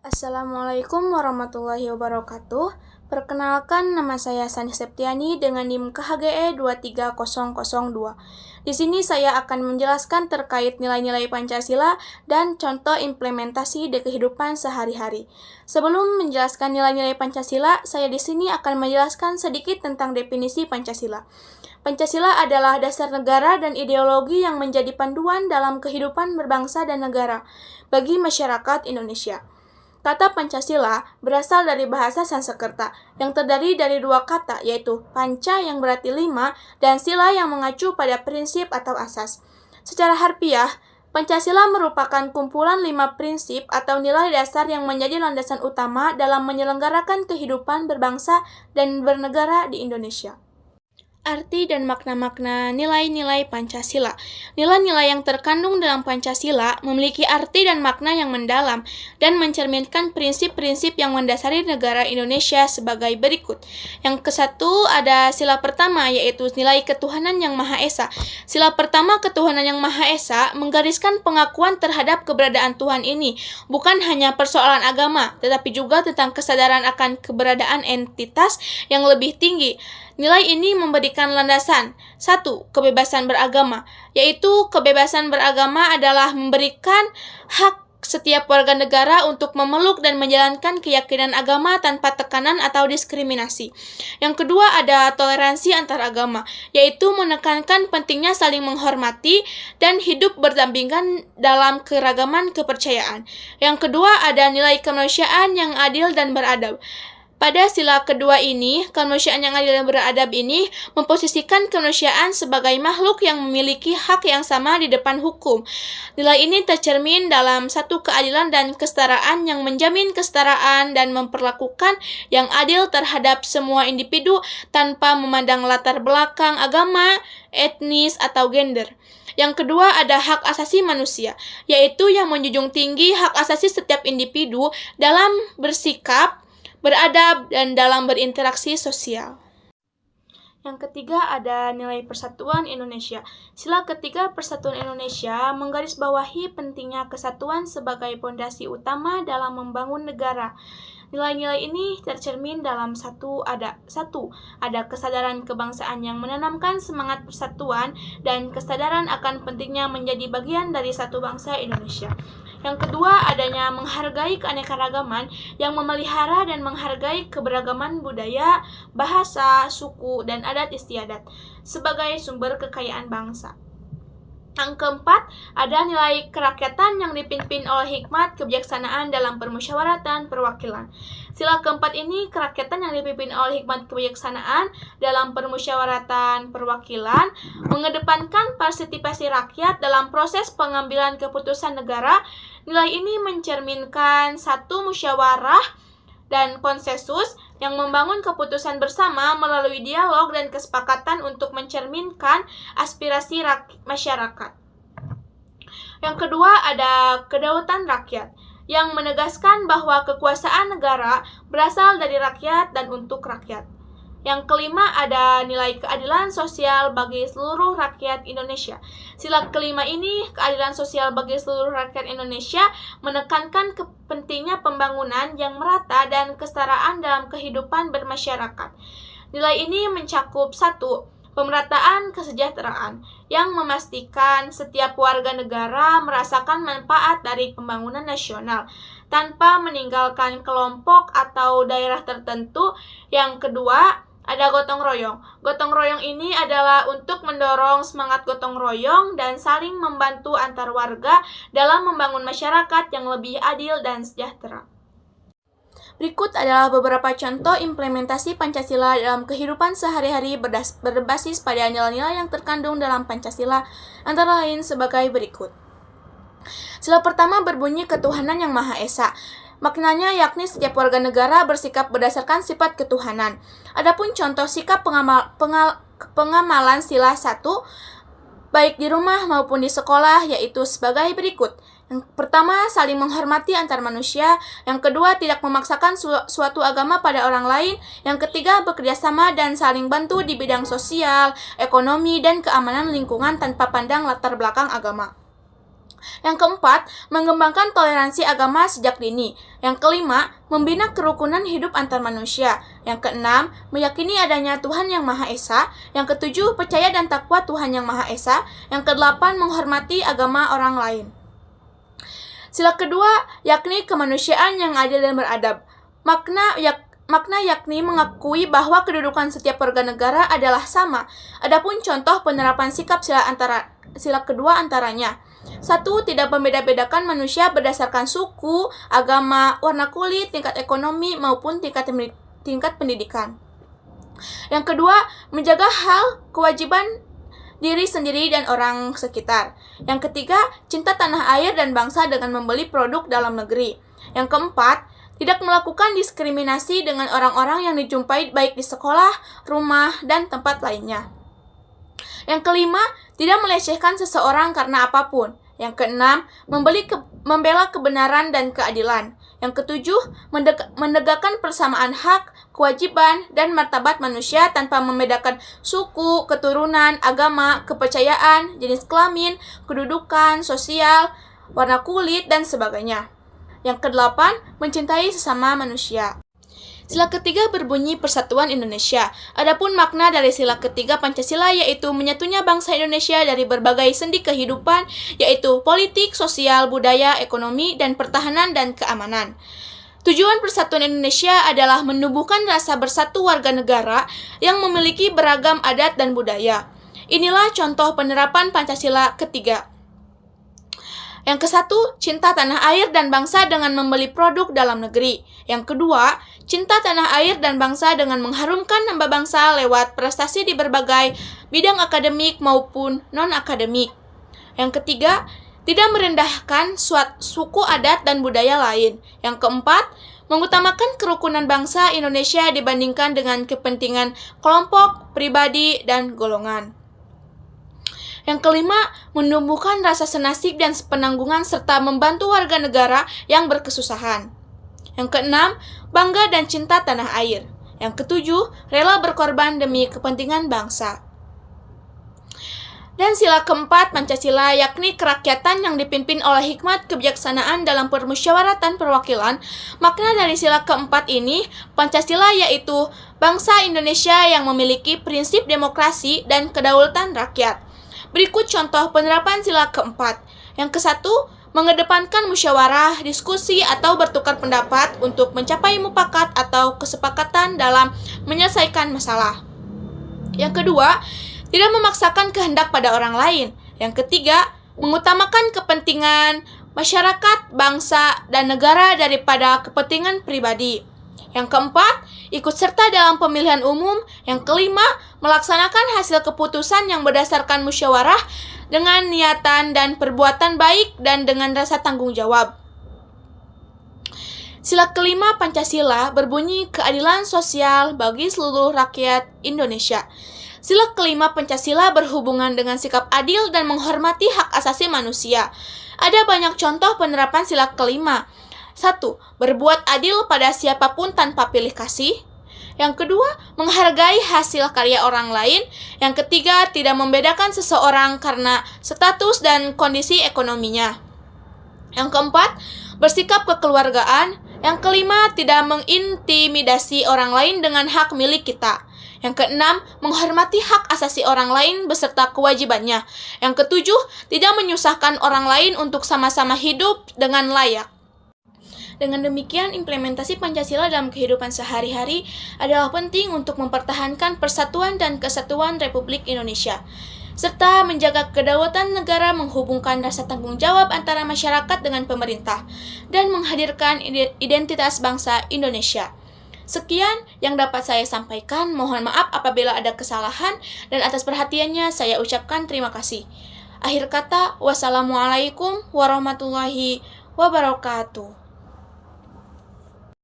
Assalamualaikum warahmatullahi wabarakatuh. Perkenalkan, nama saya Sani Septiani dengan NIM KHGE 23002. Di sini saya akan menjelaskan terkait nilai-nilai Pancasila dan contoh implementasi di kehidupan sehari-hari. Sebelum menjelaskan nilai-nilai Pancasila, saya di sini akan menjelaskan sedikit tentang definisi Pancasila. Pancasila adalah dasar negara dan ideologi yang menjadi panduan dalam kehidupan berbangsa dan negara bagi masyarakat Indonesia. Kata Pancasila berasal dari bahasa Sanskerta yang terdiri dari dua kata, yaitu panca yang berarti 5 dan sila yang mengacu pada prinsip atau asas. Secara harfiah, Pancasila merupakan kumpulan 5 prinsip atau nilai dasar yang menjadi landasan utama dalam menyelenggarakan kehidupan berbangsa dan bernegara di Indonesia. Arti dan makna-makna nilai-nilai Pancasila. Nilai-nilai yang terkandung dalam Pancasila memiliki arti dan makna yang mendalam dan mencerminkan prinsip-prinsip yang mendasari negara Indonesia sebagai berikut. Yang ke-1 ada sila pertama, yaitu nilai ketuhanan yang Maha Esa. Sila pertama ketuhanan yang Maha Esa menggariskan pengakuan terhadap keberadaan Tuhan ini, bukan hanya persoalan agama, tetapi juga tentang kesadaran akan keberadaan entitas yang lebih tinggi. Nilai ini memberikan landasan 1. Kebebasan beragama, yaitu kebebasan beragama adalah memberikan hak setiap warga negara untuk memeluk dan menjalankan keyakinan agama tanpa tekanan atau diskriminasi. Yang kedua ada toleransi antar agama, yaitu menekankan pentingnya saling menghormati dan hidup berdampingan dalam keragaman kepercayaan. Yang kedua ada nilai kemanusiaan yang adil dan beradab. Pada sila kedua ini, kemanusiaan yang adil dan beradab ini memposisikan kemanusiaan sebagai makhluk yang memiliki hak yang sama di depan hukum. Nilai ini tercermin dalam satu keadilan dan kesetaraan yang menjamin kesetaraan dan memperlakukan yang adil terhadap semua individu tanpa memandang latar belakang agama, etnis, atau gender. Yang kedua ada hak asasi manusia, yaitu yang menjunjung tinggi hak asasi setiap individu dalam bersikap, beradab, dan dalam berinteraksi sosial. Yang ketiga ada nilai persatuan Indonesia. Sila ketiga Persatuan Indonesia menggarisbawahi pentingnya kesatuan sebagai pondasi utama dalam membangun negara. Nilai-nilai ini tercermin dalam satu ada kesadaran kebangsaan yang menanamkan semangat persatuan dan kesadaran akan pentingnya menjadi bagian dari satu bangsa Indonesia. Yang kedua, adanya menghargai keanekaragaman yang memelihara dan menghargai keberagaman budaya, bahasa, suku, dan adat istiadat sebagai sumber kekayaan bangsa. Yang keempat, ada nilai kerakyatan yang dipimpin oleh hikmat kebijaksanaan dalam permusyawaratan perwakilan. Sila keempat ini, kerakyatan yang dipimpin oleh hikmat kebijaksanaan dalam permusyawaratan perwakilan, mengedepankan partisipasi rakyat dalam proses pengambilan keputusan negara. Nilai ini mencerminkan satu musyawarah dan konsensus yang membangun keputusan bersama melalui dialog dan kesepakatan untuk mencerminkan aspirasi masyarakat. Yang kedua ada kedaulatan rakyat, yang menegaskan bahwa kekuasaan negara berasal dari rakyat dan untuk rakyat. Yang kelima ada nilai keadilan sosial bagi seluruh rakyat Indonesia. Sila kelima ini, keadilan sosial bagi seluruh rakyat Indonesia, menekankan pentingnya pembangunan yang merata dan kesetaraan dalam kehidupan bermasyarakat. Nilai ini mencakup 1. Pemerataan kesejahteraan, yang memastikan setiap warga negara merasakan manfaat dari pembangunan nasional, tanpa meninggalkan kelompok atau daerah tertentu. Yang kedua, ada gotong royong. Gotong royong ini adalah untuk mendorong semangat gotong royong dan saling membantu antar warga dalam membangun masyarakat yang lebih adil dan sejahtera. Berikut adalah beberapa contoh implementasi Pancasila dalam kehidupan sehari-hari berbasis pada nilai-nilai yang terkandung dalam Pancasila, antara lain sebagai berikut. Sila pertama berbunyi ketuhanan yang Maha Esa. Maknanya yakni setiap warga negara bersikap berdasarkan sifat ketuhanan. Adapun contoh sikap pengamalan sila 1, baik di rumah maupun di sekolah, yaitu sebagai berikut. Yang pertama, saling menghormati antar manusia. Yang kedua, tidak memaksakan suatu agama pada orang lain. Yang ketiga, bekerja sama dan saling bantu di bidang sosial, ekonomi, dan keamanan lingkungan tanpa pandang latar belakang agama. Yang keempat, mengembangkan toleransi agama sejak dini. Yang kelima, membina kerukunan hidup antar manusia. Yang keenam, meyakini adanya Tuhan yang Maha Esa. Yang ketujuh, percaya dan takwa Tuhan yang Maha Esa. Yang kedelapan, menghormati agama orang lain. Sila kedua, yakni kemanusiaan yang adil dan beradab. Makna yakni mengakui bahwa kedudukan setiap warga negara adalah sama. Adapun contoh penerapan sikap sila kedua antaranya: 1. Tidak membeda-bedakan manusia berdasarkan suku, agama, warna kulit, tingkat ekonomi, maupun tingkat pendidikan. Yang kedua, menjaga hal kewajiban diri sendiri dan orang sekitar. Yang ketiga, cinta tanah air dan bangsa dengan membeli produk dalam negeri. Yang keempat, tidak melakukan diskriminasi dengan orang-orang yang dijumpai baik di sekolah, rumah, dan tempat lainnya. Yang kelima, tidak melecehkan seseorang karena apapun. Yang keenam, membela kebenaran dan keadilan. Yang ketujuh, menegakkan persamaan hak, kewajiban, dan martabat manusia tanpa membedakan suku, keturunan, agama, kepercayaan, jenis kelamin, kedudukan, sosial, warna kulit, dan sebagainya. Yang kedelapan, mencintai sesama manusia. Sila ketiga berbunyi Persatuan Indonesia. Adapun makna dari sila ketiga Pancasila yaitu menyatunya bangsa Indonesia dari berbagai sendi kehidupan, yaitu politik, sosial, budaya, ekonomi, dan pertahanan dan keamanan. Tujuan Persatuan Indonesia adalah menumbuhkan rasa bersatu warga negara yang memiliki beragam adat dan budaya. Inilah contoh penerapan Pancasila ketiga. Yang ke-1, cinta tanah air dan bangsa dengan membeli produk dalam negeri. Yang kedua, cinta tanah air dan bangsa dengan mengharumkan nama bangsa lewat prestasi di berbagai bidang akademik maupun non-akademik. Yang ketiga, tidak merendahkan suku adat dan budaya lain. Yang keempat, mengutamakan kerukunan bangsa Indonesia dibandingkan dengan kepentingan kelompok, pribadi, dan golongan. Yang kelima, menumbuhkan rasa senasib dan penanggungan serta membantu warga negara yang berkesusahan. Yang keenam, bangga dan cinta tanah air. Yang ketujuh, rela berkorban demi kepentingan bangsa. Dan sila keempat Pancasila yakni kerakyatan yang dipimpin oleh hikmat kebijaksanaan dalam permusyawaratan perwakilan. Makna dari sila keempat ini, Pancasila yaitu bangsa Indonesia yang memiliki prinsip demokrasi dan kedaulatan rakyat. Berikut contoh penerapan sila keempat. Yang ke-1, mengedepankan musyawarah, diskusi, atau bertukar pendapat untuk mencapai mufakat atau kesepakatan dalam menyelesaikan masalah. Yang kedua, tidak memaksakan kehendak pada orang lain. Yang ketiga, mengutamakan kepentingan masyarakat, bangsa, dan negara daripada kepentingan pribadi. Yang keempat, ikut serta dalam pemilihan umum. Yang kelima, melaksanakan hasil keputusan yang berdasarkan musyawarah dengan niatan dan perbuatan baik dan dengan rasa tanggung jawab. Sila kelima Pancasila berbunyi keadilan sosial bagi seluruh rakyat Indonesia. Sila kelima Pancasila berhubungan dengan sikap adil dan menghormati hak asasi manusia. Ada banyak contoh penerapan sila kelima. 1. Berbuat adil pada siapapun tanpa pilih kasih. Yang kedua, menghargai hasil karya orang lain. Yang ketiga, tidak membedakan seseorang karena status dan kondisi ekonominya. Yang keempat, bersikap kekeluargaan. Yang kelima, tidak mengintimidasi orang lain dengan hak milik kita. Yang keenam, menghormati hak asasi orang lain beserta kewajibannya. Yang ketujuh, tidak menyusahkan orang lain untuk sama-sama hidup dengan layak. Dengan demikian, implementasi Pancasila dalam kehidupan sehari-hari adalah penting untuk mempertahankan persatuan dan kesatuan Republik Indonesia, serta menjaga kedaulatan negara, menghubungkan rasa tanggung jawab antara masyarakat dengan pemerintah, dan menghadirkan identitas bangsa Indonesia. Sekian yang dapat saya sampaikan. Mohon maaf apabila ada kesalahan, dan atas perhatiannya saya ucapkan terima kasih. Akhir kata, wassalamualaikum warahmatullahi wabarakatuh.